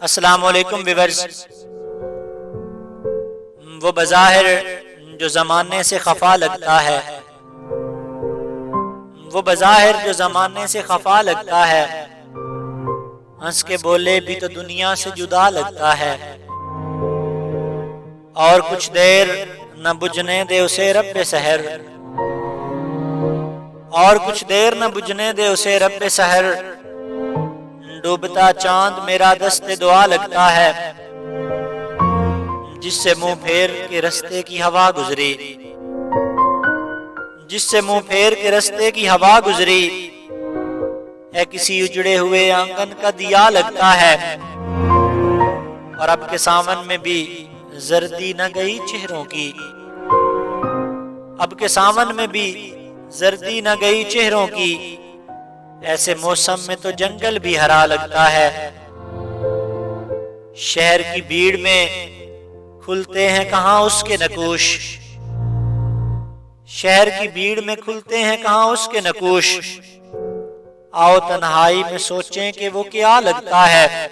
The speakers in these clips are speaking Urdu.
السلام علیکم ویورز۔ وہ بظاہر جو زمانے سے خفا لگتا ہے، وہ بظاہر جو زمانے سے خفا لگتا ہے، ہنس کے بولے بھی تو دنیا سے جدا لگتا ہے۔ اور کچھ دیر نہ بجھنے دے اسے رب سحر، اور کچھ دیر نہ بجھنے دے اسے رب سحر، ڈوبتا چاند میرا دست دعا لگتا ہے۔ جس سے منہ پھیر کے رستے کی ہوا گزری، جس سے منہ پھیر کے رستے کی ہوا گزری، ہے کسی اجڑے ہوئے آنگن کا دیا لگتا ہے۔ اور اب کے سامن میں بھی زردی نہ گئی چہروں کی، اب کے سامن میں بھی زردی نہ گئی چہروں کی، ایسے موسم میں تو جنگل بھی ہرا لگتا ہے۔ شہر کی بھیڑ میں کھلتے ہیں کہاں اس کے نقوش، شہر کی بھیڑ میں کھلتے ہیں کہاں اس کے نقوش، آؤ تنہائی میں سوچیں کہ وہ کیا لگتا ہے۔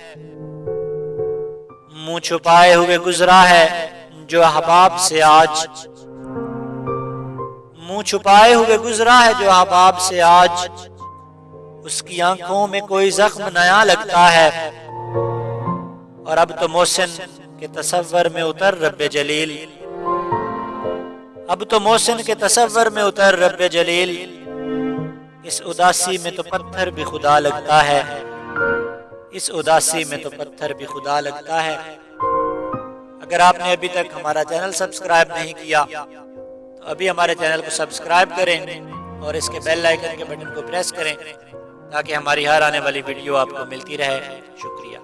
منہ چھپائے ہوئے گزرا ہے جو احباب سے آج، منہ چھپائے ہوئے گزرا ہے جو احباب سے آج، اس کی آنکھوں میں کوئی زخم نیا لگتا ہے۔ اور اب تو محسن کے تصور میں اتر رب جلیل، اب تو محسن کے تصور میں اتر رب جلیل، اس اداسی میں تو پتھر بھی خدا لگتا ہے، اس اداسی میں تو پتھر بھی خدا لگتا ہے۔ اگر آپ نے ابھی تک ہمارا چینل سبسکرائب نہیں کیا تو ابھی ہمارے چینل کو سبسکرائب کریں اور اس کے بیل آئیکن کے بٹن کو پریس کریں تاکہ ہماری ہر آنے والی ویڈیو آپ کو ملتی رہے۔ شکریہ۔